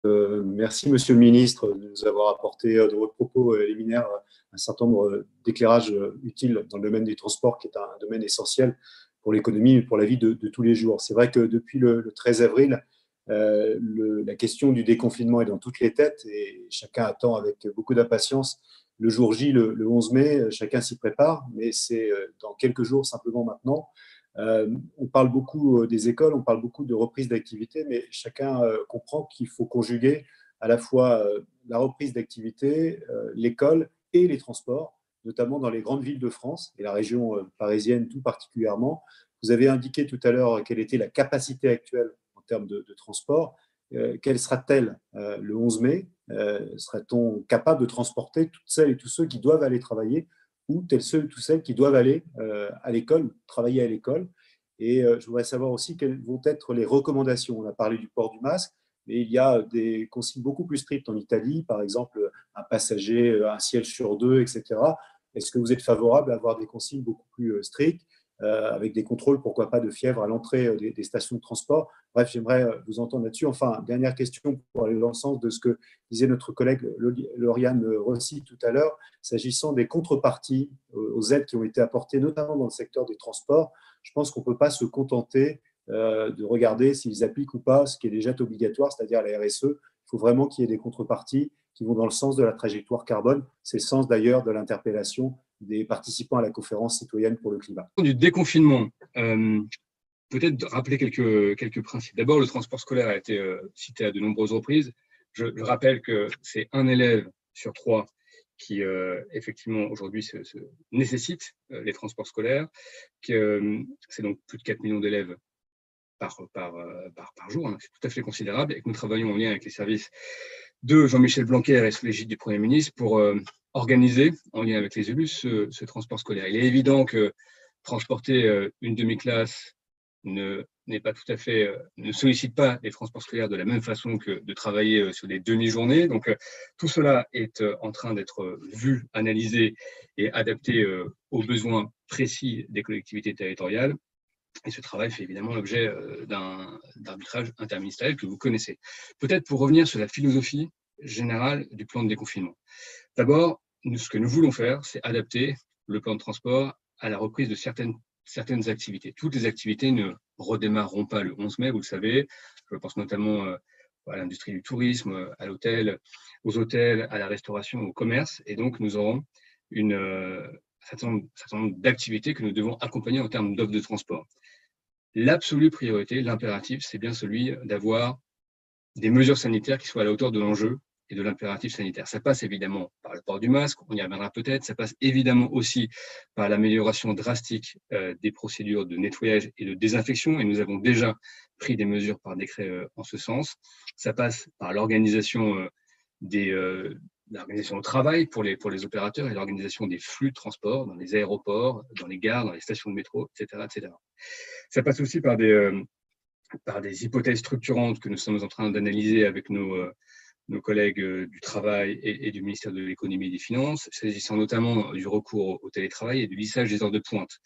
Merci, Monsieur le Ministre, de nous avoir apporté de votre propos liminaire un certain nombre d'éclairages utiles dans le domaine des transports, qui est un domaine essentiel pour l'économie et pour la vie de tous les jours. C'est vrai que depuis le 13 avril, la question du déconfinement est dans toutes les têtes et chacun attend avec beaucoup d'impatience le jour J, le 11 mai. Chacun s'y prépare, mais c'est dans quelques jours simplement maintenant. On parle beaucoup des écoles, on parle beaucoup de reprise d'activité, mais chacun comprend qu'il faut conjuguer à la fois la reprise d'activité, l'école et les transports, notamment dans les grandes villes de France et la région parisienne tout particulièrement. Vous avez indiqué tout à l'heure quelle était la capacité actuelle en termes de transport. Quelle sera-t-elle le 11 mai? Sera-t-on capable de transporter toutes celles et tous ceux qui doivent aller travailler ou tous celles qui doivent aller à l'école, travailler à l'école. Et je voudrais savoir aussi quelles vont être les recommandations. On a parlé du port du masque, mais il y a des consignes beaucoup plus strictes en Italie, par exemple un passager, un siège sur deux, etc. Est-ce que vous êtes favorable à avoir des consignes beaucoup plus strictes, avec des contrôles, pourquoi pas, de fièvre à l'entrée des stations de transport? Bref, j'aimerais vous entendre là-dessus. Enfin, dernière question pour aller dans le sens de ce que disait notre collègue Lauriane Rossi tout à l'heure, s'agissant des contreparties aux aides qui ont été apportées, notamment dans le secteur des transports. Je pense qu'on ne peut pas se contenter de regarder s'ils appliquent ou pas ce qui est déjà obligatoire, c'est-à-dire la RSE. Il faut vraiment qu'il y ait des contreparties qui vont dans le sens de la trajectoire carbone. C'est le sens d'ailleurs de l'interpellation des participants à la conférence citoyenne pour le climat. Du déconfinement, peut-être rappeler quelques principes. D'abord, le transport scolaire a été cité à de nombreuses reprises. Je rappelle que c'est un élève sur 3 qui, effectivement, aujourd'hui, nécessite les transports scolaires, que c'est donc plus de 4 millions d'élèves par jour, hein. C'est tout à fait considérable, et que nous travaillons en lien avec les services de Jean-Michel Blanquer et sous l'égide du Premier ministre pour organiser, en lien avec les élus, ce transport scolaire. Il est évident que transporter une demi-classe n'est pas tout à fait, ne sollicite pas les transports scolaires de la même façon que de travailler sur des demi-journées. Donc, tout cela est en train d'être vu, analysé et adapté aux besoins précis des collectivités territoriales. Et ce travail fait évidemment l'objet d'un arbitrage interministériel que vous connaissez. Peut-être pour revenir sur la philosophie générale du plan de déconfinement. D'abord, ce que nous voulons faire, c'est adapter le plan de transport à la reprise de certaines activités. Toutes les activités ne redémarreront pas le 11 mai, vous le savez. Je pense notamment à l'industrie du tourisme, à l'hôtel, aux hôtels, à la restauration, au commerce. Et donc, nous aurons un certain nombre d'activités que nous devons accompagner en termes d'offres de transport. L'absolue priorité, l'impératif, c'est bien celui d'avoir des mesures sanitaires qui soient à la hauteur de l'enjeu et de l'impératif sanitaire. Ça passe évidemment par le port du masque, on y reviendra peut-être, ça passe évidemment aussi par l'amélioration drastique des procédures de nettoyage et de désinfection, et nous avons déjà pris des mesures par décret en ce sens. Ça passe par l'organisation l'organisation au travail pour les opérateurs et l'organisation des flux de transport dans les aéroports, dans les gares, dans les stations de métro, etc. etc. Ça passe aussi par des hypothèses structurantes que nous sommes en train d'analyser avec nos collègues du travail et du ministère de l'économie et des finances, s'agissant notamment du recours au télétravail et du lissage des heures de pointe.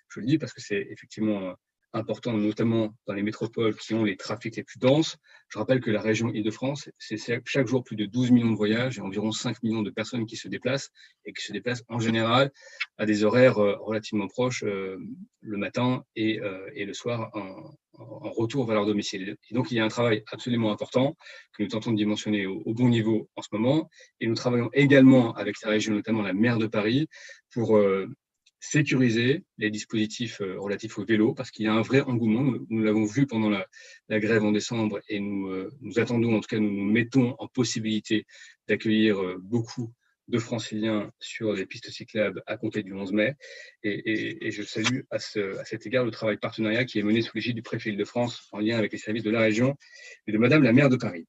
Je le dis parce que c'est effectivement important, notamment dans les métropoles qui ont les trafics les plus denses. Je rappelle que la région Île-de-France, c'est chaque jour plus de 12 millions de voyages et environ 5 millions de personnes qui se déplacent, et qui se déplacent en général à des horaires relativement proches le matin et le soir en retour vers leur domicile. Et donc, il y a un travail absolument important que nous tentons de dimensionner au bon niveau en ce moment. Et nous travaillons également avec la région, notamment la maire de Paris, pour sécuriser les dispositifs relatifs au vélo, parce qu'il y a un vrai engouement. Nous l'avons vu pendant la grève en décembre, et nous attendons, en tout cas, nous nous mettons en possibilité d'accueillir beaucoup de franciliens sur les pistes cyclables à compter du 11 mai. Et je salue à cet égard le travail partenariat qui est mené sous l'égide du préfet Île-de-France en lien avec les services de la région et de Madame la maire de Paris.